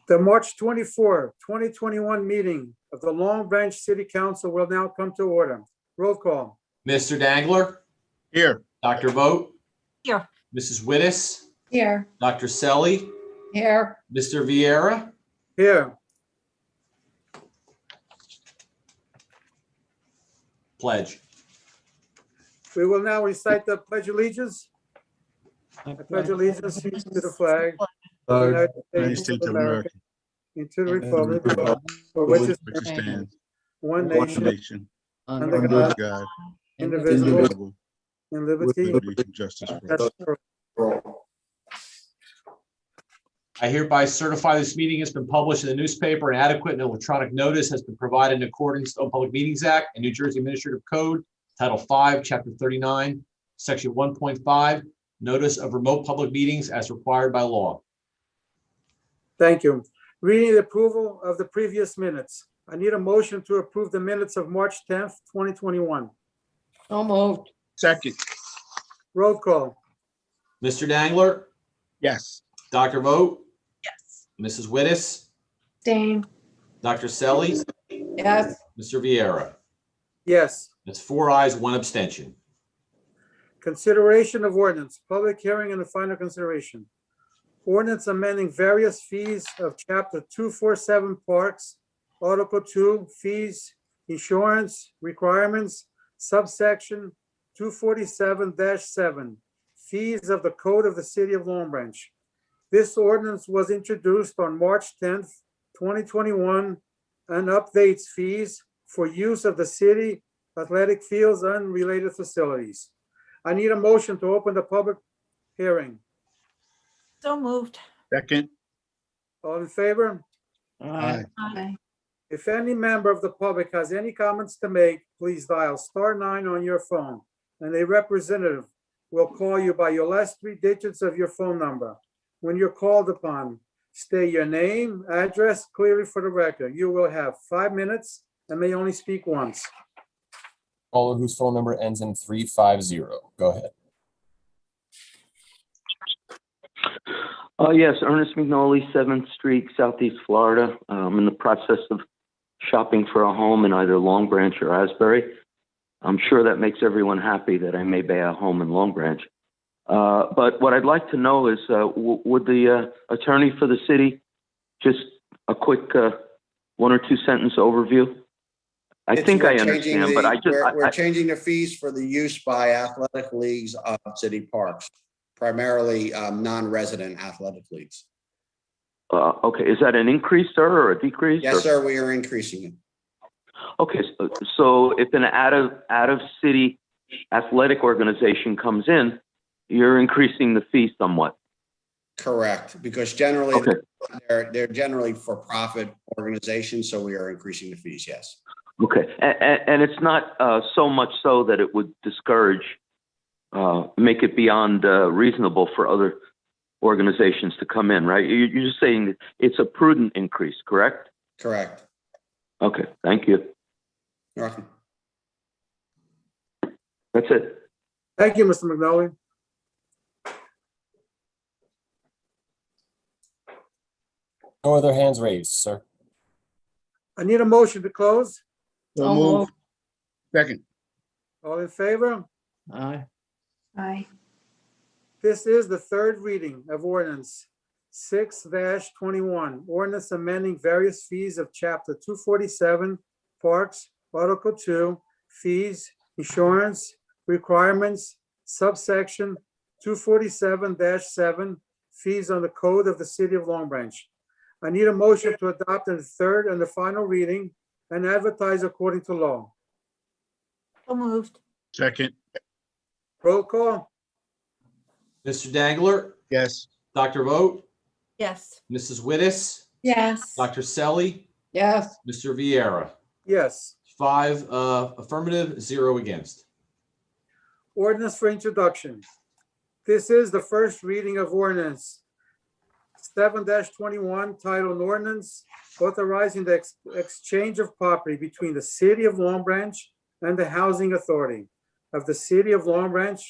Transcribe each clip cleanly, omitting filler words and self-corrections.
The March 24, 2021 meeting of the Long Branch City Council will now come to order. Roll call. Mr. Dangler, Here. Dr. Vogt, Here. Mrs. Wittes, Here. Dr. Selly, Here. Mr. Vieira. Here. Pledge. We will now recite the Pledge of Allegiance. I pledge allegiance to the flag of the United States of America and to the republic for which it Which stands one one nation, nation, under under God, God, indivisible, indivisible, and with liberty. liberty and justice for all. I hereby certify this meeting has been published in the newspaper and adequate and electronic notice has been provided in accordance with the Open Public Meetings Act and New Jersey Administrative Code, Title 5, Chapter 39, Section 1.5, Notice of Remote Public Meetings as required by law. Thank you. Reading the approval of the previous minutes. I need a motion to approve the minutes of March 10th, 2021. So moved. Second, Roll call. Mr. Dangler, yes. Dr. Vogt, Yes. Mrs. Wittes, Dane. Dr. Selly, Yes. Mr. Vieira. Yes. That's 4 ayes, 1 abstention. Consideration of ordinance, public hearing and the final consideration. Ordinance amending various fees of Chapter 247 Parks, Article 2, Fees, Insurance, Requirements, subsection 247-7, Fees of the Code of the City of Long Branch. This ordinance was introduced on March 10th, 2021, and updates fees for use of the city athletic fields and related facilities. I need a motion to open the public hearing. So moved. Second, All in favor? aye. Aye. If any member of the public has any comments to make, please dial *9 on your phone, and a representative will call you by your last 3 digits of your phone number. When you're called upon, state your name, address clearly for the record. You will have 5 minutes and may only speak once. Caller whose phone number ends in 350. Go ahead. Yes, Ernest McNally, 7th Street, Southeast Florida. I'm in the process of shopping for a home in either Long Branch or Asbury. I'm sure that makes everyone happy that I may buy a home in Long Branch. But what I'd like to know is, would the attorney for the city just a quick 1 or 2 sentence overview? I think I understand, but we're changing the fees for the use by athletic leagues of city parks, primarily non-resident athletic leagues. Okay, is that an increase, sir, or a decrease? Yes, sir, we are increasing it. Okay, so if an out of city athletic organization comes in, you're increasing the fee somewhat. Correct, because generally Okay. they're generally for-profit organizations, so we are increasing the fees. Yes. Okay, and it's not so much so that it would discourage, make it beyond reasonable for other organizations to come in, right? You're just saying it's a prudent increase, correct? Correct. Okay, thank you. You're welcome. That's it. Thank you, Mr. McNally. No other hands raised, sir. I need a motion to close. So move. Second, All in favor? Aye. Aye. This is the third reading of ordinance 6-21, ordinance amending various fees of Chapter 247 Parks, Article 2, Fees, Insurance, Requirements, subsection 247-7, Fees on the Code of the City of Long Branch. I need a motion to adopt in the third and the final reading and advertise according to law. So moved. second, Roll call. Mr. Dangler, yes. Dr. Vogt, Yes. Mrs. Wittes, Yes. Dr. Selly, Yes. Mr. Vieira. Yes. 5 affirmative, 0 against. Ordinance for introduction. This is the first reading of ordinance 7-21, titled ordinance authorizing the exchange of property between the City of Long Branch and the Housing Authority of the City of Long Branch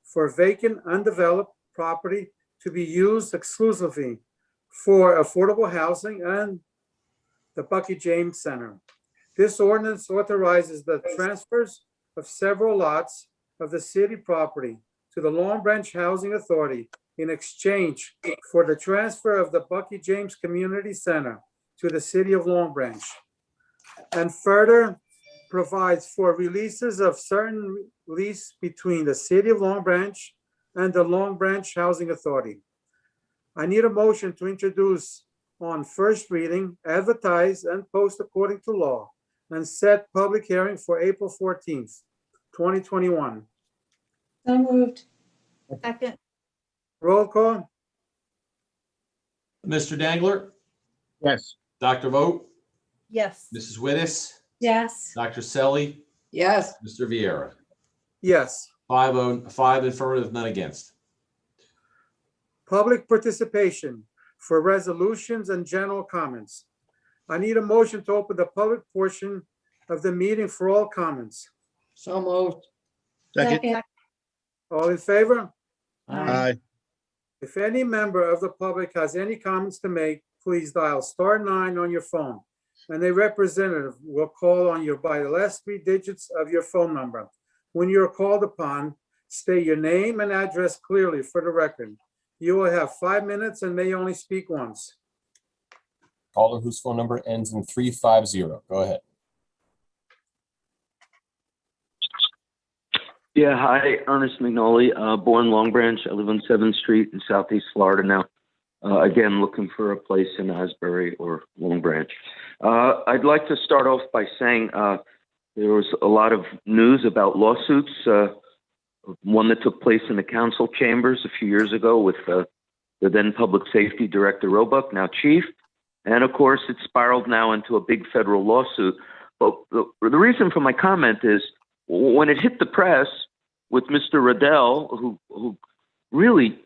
for vacant undeveloped property to be used exclusively for affordable housing and the Bucky James Center. This ordinance authorizes the transfers of several lots of the city property to the Long Branch Housing Authority in exchange for the transfer of the Bucky James Community Center to the city of Long Branch. And further provides for releases of certain lease between the city of Long Branch and the Long Branch Housing Authority. I need a motion to introduce on first reading, advertise and post according to law, and set public hearing for April 14th, 2021. So moved. Second. Roll call? Mr. Dangler, Yes. Dr. Vogt, Yes. Mrs. Wittes, Yes. Dr. Selly, yes, Mr. Viera. Yes. 5 affirmative, none against. Public participation for resolutions and general comments. I need a motion to open the public portion of the meeting for all comments. so moved. Second. All in favor? Aye. If any member of the public has any comments to make, please dial *9 on your phone, and a representative will call on you by the last 3 digits of your phone number. When you're called upon, state your name and address clearly for the record. You will have 5 minutes and may only speak once. Caller whose phone number ends in 350. Go ahead. Yeah, hi, Ernest McNally, born Long Branch. I live on 7th Street in Southeast Florida now. Again, looking for a place in Asbury or Long Branch. I'd like to start off by saying there was a lot of news about lawsuits. One that took place in the council chambers a few years ago with the then Public Safety Director Roebuck, now Chief. And of course, it spiraled now into a big federal lawsuit. But the reason for my comment is when it hit the press with Mr. Riddell, who really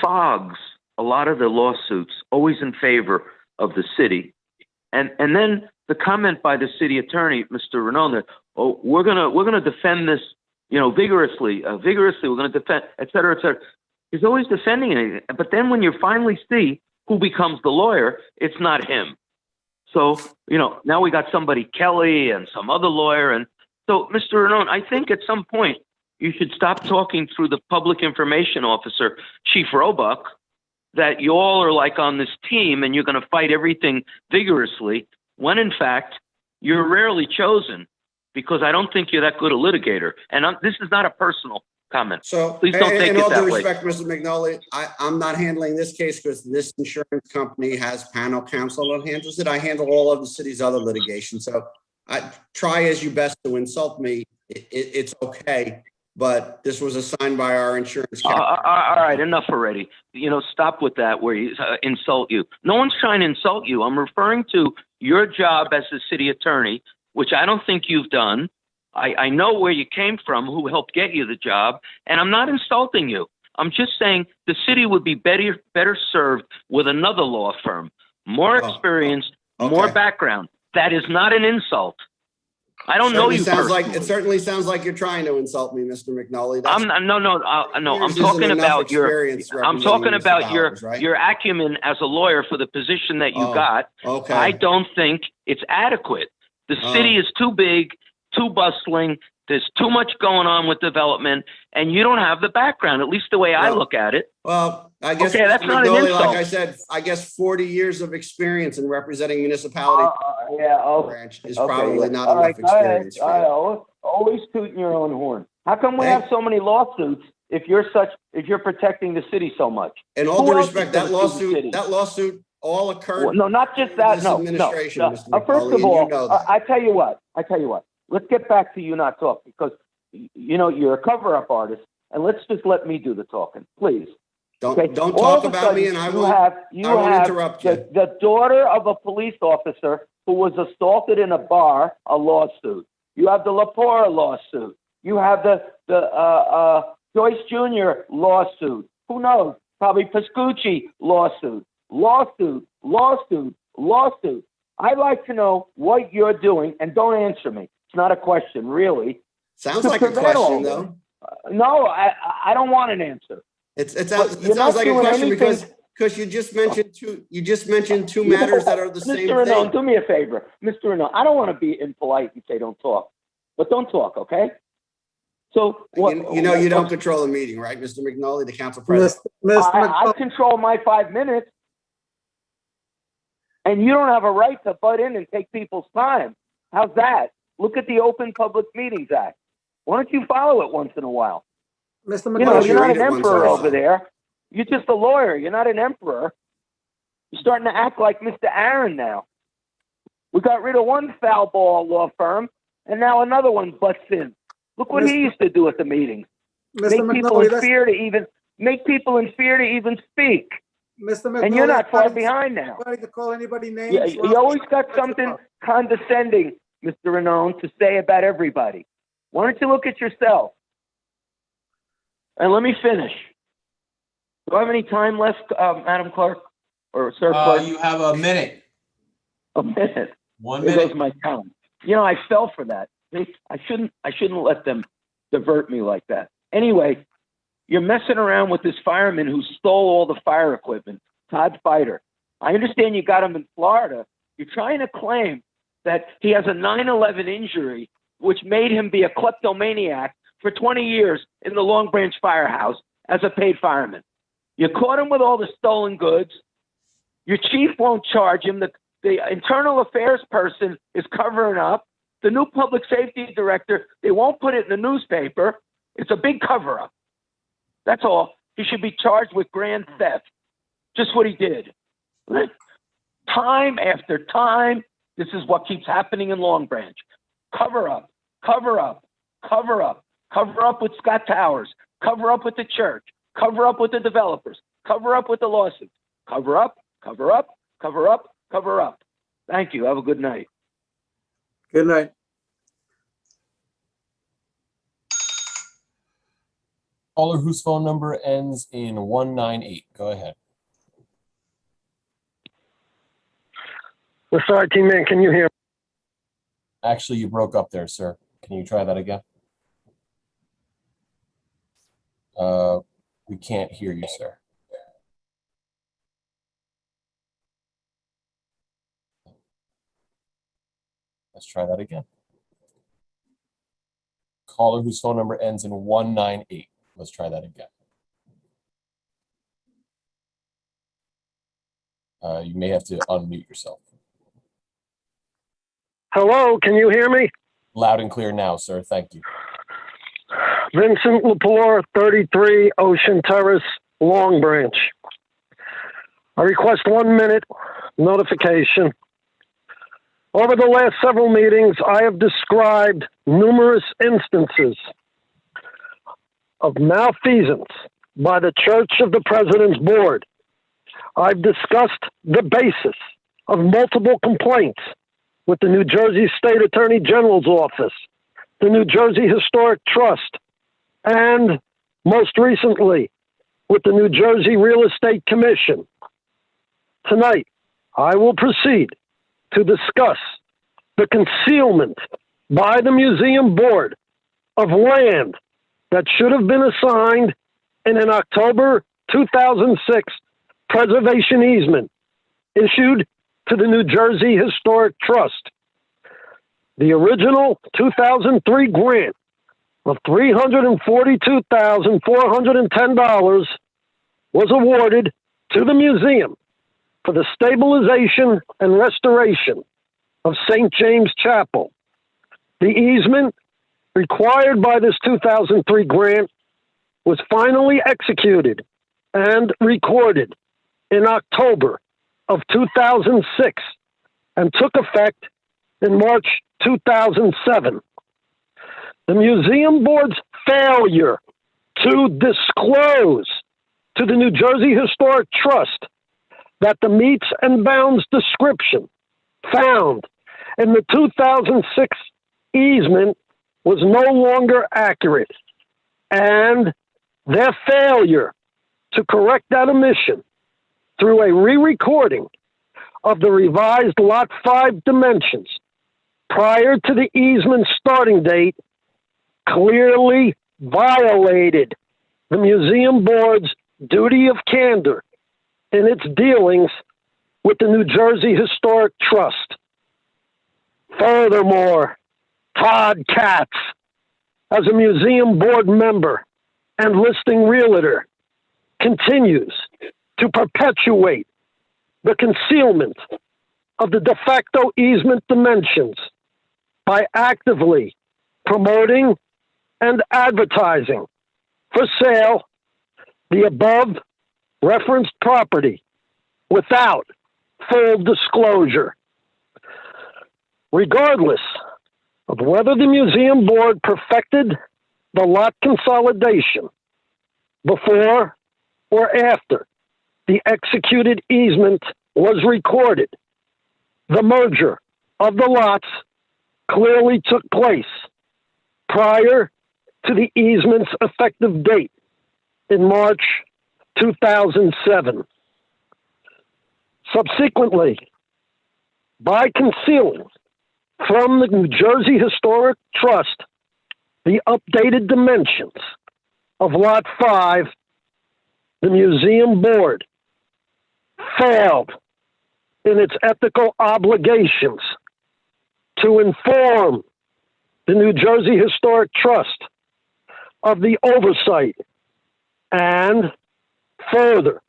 fogs a lot of the lawsuits, always in favor of the city. And then the comment by the city attorney, Mr. Renaud, that, oh, we're gonna defend this, vigorously, we're gonna defend, et cetera, et cetera. He's always defending it. But then when you finally see who becomes the lawyer, it's not him. So, now we got somebody, Kelly, and some other lawyer. And so, Mr. Renaud, I think at some point you should stop talking through the public information officer, Chief Roebuck, that you all are like on this team and you're going to fight everything vigorously, when in fact you're rarely chosen, because I don't think you're that good a litigator. And this is not a personal comment. So, Please don't take in it all that due way. respect, Mr. McNally, I'm not handling this case because this insurance company has panel counsel that handles it. I handle all of the city's other litigation. So I try as you best to insult me. It's okay. But this was assigned by our insurance company. All right, enough already. Stop with that where you insult you. No one's trying to insult you. I'm referring to your job as the city attorney, which I don't think you've done. I know where you came from, who helped get you the job, and I'm not insulting you. I'm just saying the city would be better served with another law firm, more experience, more background. That is not an insult. I don't know you personally. It certainly sounds like you're trying to insult me, Mr. McNally. No. I'm talking about your acumen as a lawyer for the position that you got. Okay. I don't think it's adequate. The city is too big, too bustling. There's too much going on with development, and you don't have the background, at least the way I look at it. Well, I guess, okay, that's not an insult. like I said, 40 years of experience in representing municipality branch is probably not enough experience. All right, always tooting your own horn. How come we have so many lawsuits if you're protecting the city so much? In all due respect, that lawsuit all occurred. Well, no, not just that. No. Mr. First of all, I tell you what. Let's get back to you not talking, because you're a cover-up artist, and let me do the talking, please. Don't talk about me, and I won't interrupt you. The daughter of a police officer who was assaulted in a bar, a lawsuit. You have the Lepora lawsuit. You have the Joyce Jr. lawsuit. Who knows? Probably Pascucci lawsuit. Lawsuit. I'd like to know what you're doing, and don't answer me. It's not a question, really. Sounds like a question, though. No, I don't want an answer. It sounds like a question because because you just mentioned two matters that are the same Mr. Renaud, thing. do me a favor. Mr. Renaud, I don't want to be impolite and say don't talk, but don't talk, okay? So what? You know, you don't control the meeting, right, Mr. McNulty, the council president? Mr. I McNulty, control my 5 minutes. And you don't have a right to butt in and take people's time. How's that? Look at the Open Public Meetings Act. Why don't you follow it once in a while? Mr. You know, don't you you're not read an it once in a emperor while? over there. You're just a lawyer. You're not an emperor. You're starting to act like Mr. Aaron now. We got rid of one foul ball law firm, and now another one butts in. Look what he used to do at the meetings. Mr. Make people McNulty, in that's, fear to even speak. Mr. McNulty. And you're not that's far not behind now. Anybody to call anybody names? You always got something condescending, Mr. Renaud, to say about everybody. Why don't you look at yourself? And let me finish. Do I have any time left, Madam Clerk or Sir Clerk? You have a minute. A minute. 1 There minute. goes my time. You know, I fell for that. I shouldn't let them divert me like that. Anyway, you're messing around with this fireman who stole all the fire equipment, Todd Fighter. I understand you got him in Florida. You're trying to claim that he has a 9/11 injury, which made him be a kleptomaniac for 20 years in the Long Branch Firehouse as a paid fireman. You caught him with all the stolen goods. Your chief won't charge him. The internal affairs person is covering up. The new public safety director, they won't put it in the newspaper. It's a big cover-up. That's all. He should be charged with grand theft. Just what he did. Time after time, this is what keeps happening in Long Branch. Cover up, cover up, cover up, cover up with Scott Towers, cover up with the church, cover up with the developers, cover up with the lawsuits, cover up, cover up, cover up, cover up. Thank you. Have a good night. Good night. Caller whose phone number ends in 198. Go ahead. Mr. IT man, can you hear? Actually, you broke up there, sir. Can you try that again? We can't hear you, sir. Let's try that again. Caller whose phone number ends in 198. Let's try that again. You may have to unmute yourself. Hello, can you hear me? Loud and clear now, sir. Thank you. Vincent Lepore, 33 Ocean Terrace, Long Branch. I request 1 minute notification. Over the last several meetings, I have described numerous instances of malfeasance by the Church of the President's Board. I've discussed the basis of multiple complaints with the New Jersey State Attorney General's office, the New Jersey Historic Trust, and most recently with the New Jersey Real Estate Commission. Tonight, I will proceed to discuss the concealment by the museum board of land that should have been assigned in an October 2006 preservation easement issued to the New Jersey Historic Trust. The original 2003 grant of $342,410 was awarded to the museum for the stabilization and restoration of St. James Chapel. The easement required by this 2003 grant was finally executed and recorded in October of 2006 and took effect in March 2007. The museum board's failure to disclose to the New Jersey Historic Trust that the meets and bounds description found in the 2006 easement was no longer accurate, and their failure to correct that omission through a re-recording of the revised Lot 5 dimensions prior to the easement starting date clearly violated the museum board's duty of candor in its dealings with the New Jersey Historic Trust. Furthermore, Todd Katz, as a museum board member and listing realtor, continues to perpetuate the concealment of the de facto easement dimensions by actively promoting and advertising for sale the above referenced property without full disclosure. Regardless of whether the museum board perfected the lot consolidation before or after the executed easement was recorded, the merger of the lots clearly took place prior to the easement's effective date in March 2007. Subsequently, by concealing from the New Jersey Historic Trust the updated dimensions of Lot 5, the museum board failed in its ethical obligations to inform the New Jersey Historic Trust of the oversight, and further,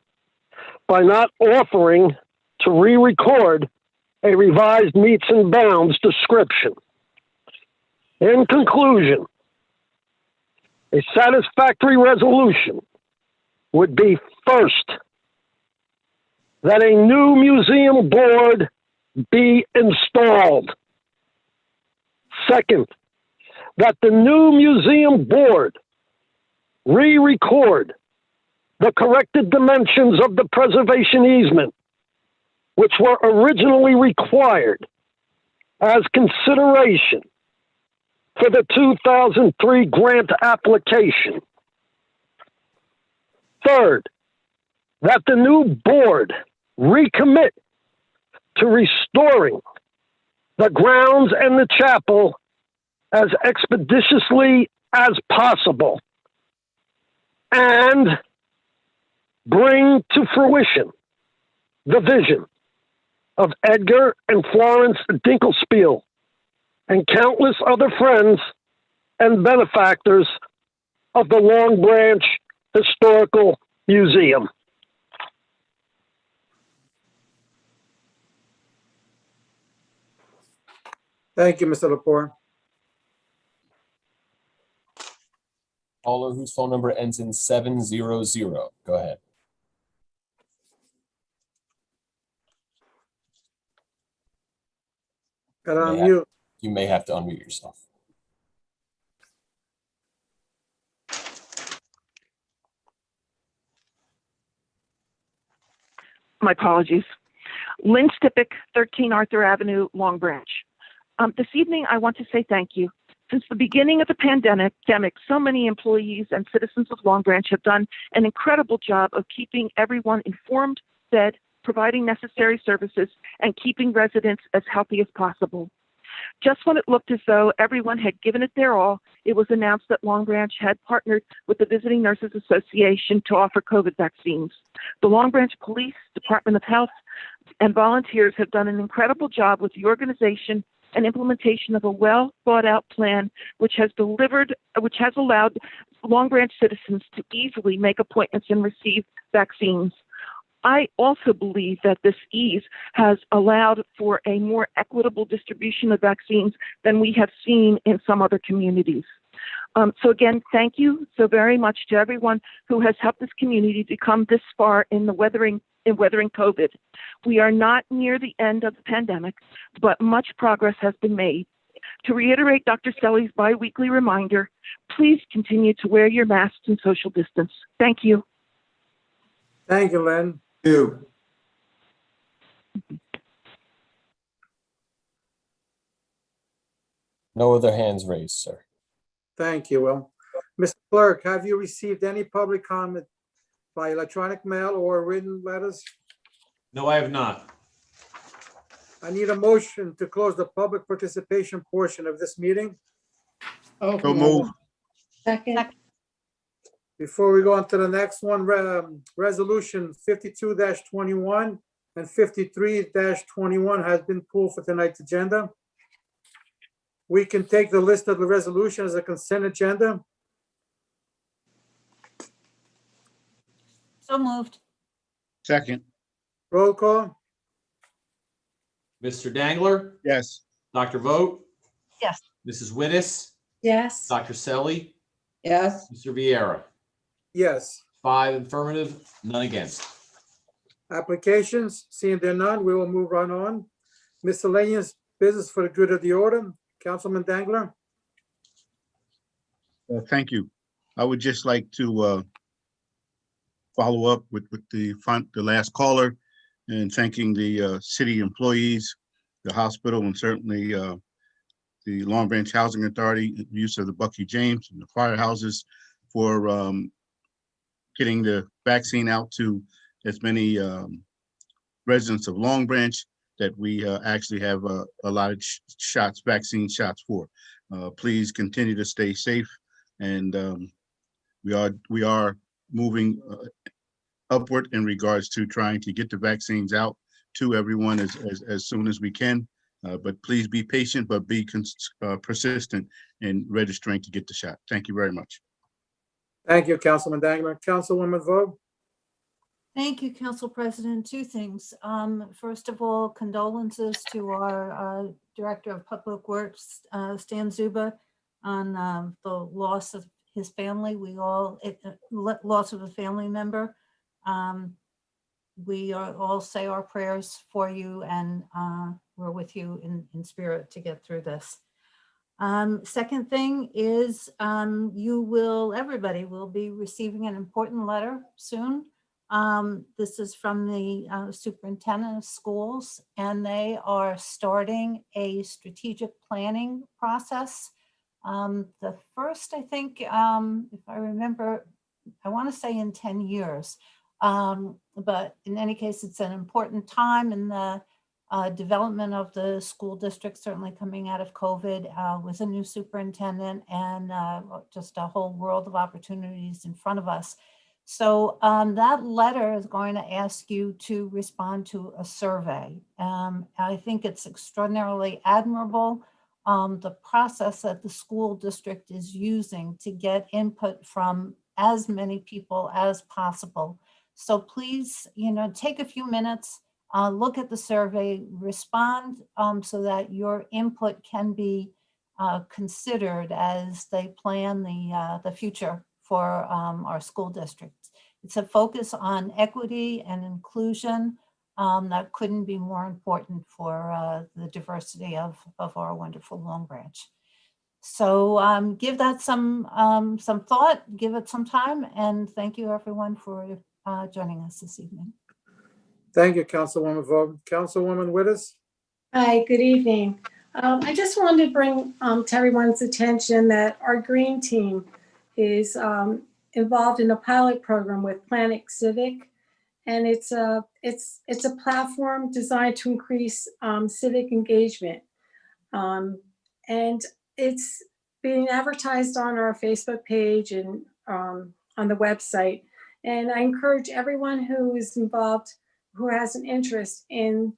by not offering to re-record a revised meets and bounds description. In conclusion, a satisfactory resolution would be, first, that a new museum board be installed. Second, that the new museum board re-record the corrected dimensions of the preservation easement, which were originally required as consideration for the 2003 grant application. Third, that the new board recommit to restoring the grounds and the chapel as expeditiously as possible, and bring to fruition the vision of Edgar and Florence Dinkelspiel and countless other friends and benefactors of the Long Branch Historical Museum. Thank you, Mr. Lepore. Caller whose phone number ends in 700. Go ahead. Got on Yeah. mute. You may have to unmute yourself. My apologies. Lynn Stipik, 13 Arthur Avenue, Long Branch. This evening, I want to say thank you. Since the beginning of the pandemic, so many employees and citizens of Long Branch have done an incredible job of keeping everyone informed, fed, providing necessary services, and keeping residents as healthy as possible. Just when it looked as though everyone had given it their all, it was announced that Long Branch had partnered with the Visiting Nurses Association to offer COVID vaccines. The Long Branch Police, Department of Health, and volunteers have done an incredible job with the organization and implementation of a well thought out plan, which has allowed Long Branch citizens to easily make appointments and receive vaccines. I also believe that this ease has allowed for a more equitable distribution of vaccines than we have seen in some other communities. So again, thank you so very much to everyone who has helped this community to come this far in weathering COVID. We are not near the end of the pandemic, but much progress has been made. To reiterate Dr. Stelli's biweekly reminder, please continue to wear your masks and social distance. Thank you. Thank you, Lynn. You. No other hands raised, sir. Thank you, Will. Mr. Clerk, have you received any public comment by electronic mail or written letters? No, I have not. I need a motion to close the public participation portion of this meeting. So move. Second. Before we go on to the next one, Resolution 52-21 and 53-21 has been pulled for tonight's agenda. We can take the list of the resolution as a consent agenda. So moved. Second. Roll call. Mr. Dangler, Yes. Dr. Vogt, Yes. Mrs. Wittes, Yes. Dr. Selly, yes, Mr. Viera. Yes. 5 affirmative, none against. Applications, seeing there none, we will move right on. Miscellaneous business for the good of the order. Councilman Dangler. Thank you. I would just like to follow up with the last caller and thanking the city employees, the hospital, and certainly the Long Branch Housing Authority, use of the Bucky James and the firehouses for getting the vaccine out to as many residents of Long Branch that we actually have a lot of shots, vaccine shots for. Please continue to stay safe, and we are moving upward in regards to trying to get the vaccines out to everyone as soon as we can. But please be patient, but be persistent in registering to get the shot. Thank you very much. Thank you, Councilman Dangler. Councilwoman Vogt. Thank you, Council President. Two things. First of all, condolences to our Director of Public Works, Stan Zuba, on the loss of his family. Loss of a family member. We all say our prayers for you, and we're with you in spirit to get through this. Second thing is everybody will be receiving an important letter soon. This is from the superintendent of schools, and they are starting a strategic planning process. The first, I think, if I remember, I want to say in 10 years. But in any case, it's an important time in the development of the school district, certainly coming out of COVID, with a new superintendent and just a whole world of opportunities in front of us. So that letter is going to ask you to respond to a survey. I think it's extraordinarily admirable, the process that the school district is using to get input from as many people as possible. So please, take a few minutes, look at the survey, respond so that your input can be considered as they plan the future for our school district. It's a focus on equity and inclusion that couldn't be more important for the diversity of our wonderful Long Branch. So give that some thought, give it some time, and thank you everyone for joining us this evening. Thank you, Councilwoman Vogt. Councilwoman Wittes. Hi, good evening. I just wanted to bring to everyone's attention that our green team is involved in a pilot program with Planet Civic, and it's a platform designed to increase civic engagement, and it's being advertised on our Facebook page and on the website. And I encourage everyone who is involved, who has an interest in,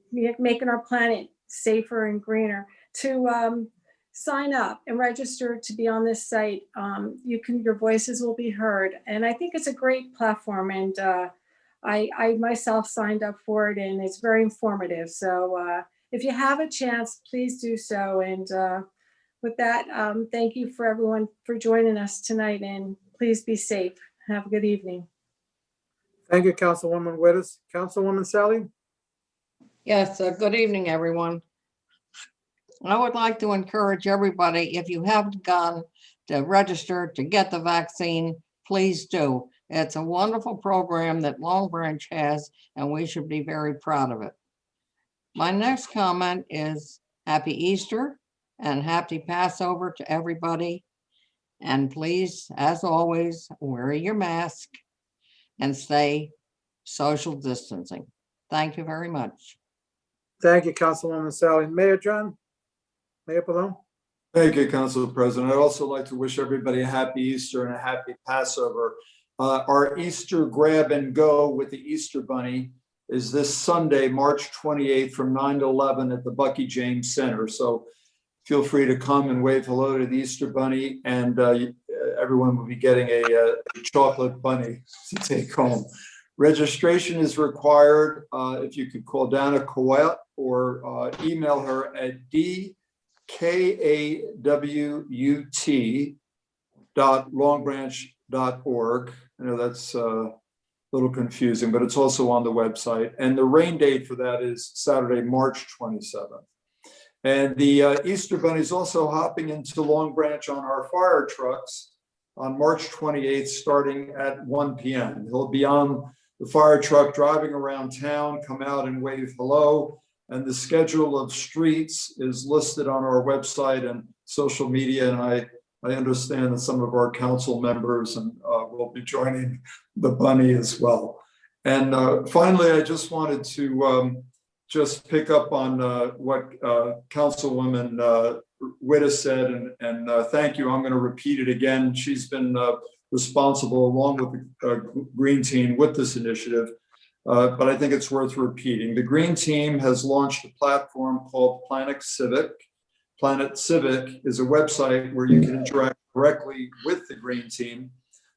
making our planet safer and greener, to sign up and register to be on this site. Your voices will be heard. And I think it's a great platform. And I myself signed up for it, and it's very informative. So if you have a chance, please do so. And with that, thank you for everyone for joining us tonight, and please be safe. Have a good evening. Thank you, Councilwoman Wittes. Councilwoman Sally. yes. Good evening, everyone. I would like to encourage everybody, if you haven't gone to register to get the vaccine, please do. It's a wonderful program that Long Branch has, and we should be very proud of it. My next comment is Happy Easter and Happy Passover to everybody. And please, as always, wear your mask and stay social distancing. Thank you very much. Thank you, Councilwoman Sally. Mayor John. Mayor Pallone. Thank you, Council President. I'd also like to wish everybody a happy Easter and a happy Passover. Our Easter grab and go with the Easter Bunny is this Sunday, March 28th from 9 to 11 at the Bucky James Center. So feel free to come and wave hello to the Easter Bunny, and everyone will be getting a chocolate bunny to take home. Registration is required. If you could call Dana Coet or email her at dkawut.longbranch.org. I know that's a little confusing, but it's also on the website. And the rain date for that is Saturday, March 27th. And the Easter Bunny is also hopping into Long Branch on our fire trucks on March 28th, starting at 1 p.m. He'll be on the fire truck driving around town, come out and wave hello. And the schedule of streets is listed on our website and social media. And I understand that some of our council members will be joining the bunny as well. And finally, I just wanted to just pick up on what Councilwoman Wittes said, and thank you. I'm going to repeat it again. She's been responsible along with the Green Team with this initiative, but I think it's worth repeating. The Green Team has launched a platform called Planet Civic. Planet Civic is a website where you can interact directly with the Green Team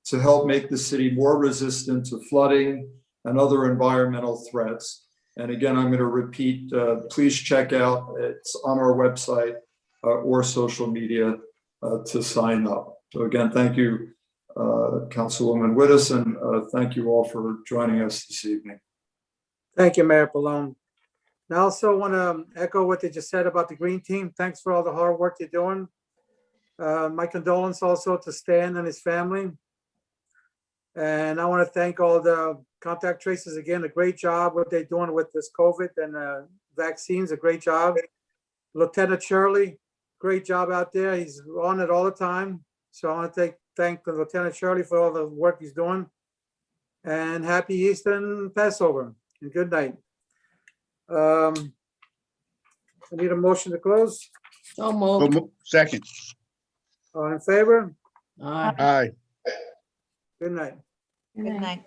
to help make the city more resistant to flooding and other environmental threats. And again, I'm going to repeat, please check out, it's on our website or social media to sign up. So again, thank you, Councilwoman Wittes, and thank you all for joining us this evening. Thank you, Mayor Pallone. And I also want to echo what they just said about the Green Team. Thanks for all the hard work you're doing. My condolence also to Stan and his family. And I want to thank all the contact tracers again, a great job what they're doing with this COVID and vaccines, a great job. Lieutenant Shirley, great job out there. He's on it all the time. So I want to thank the Lieutenant Shirley for all the work he's doing. And happy Easter and Passover, and good night. I need a motion to close. So moved. Second. All in favor? Aye. Aye. Good night. Good night.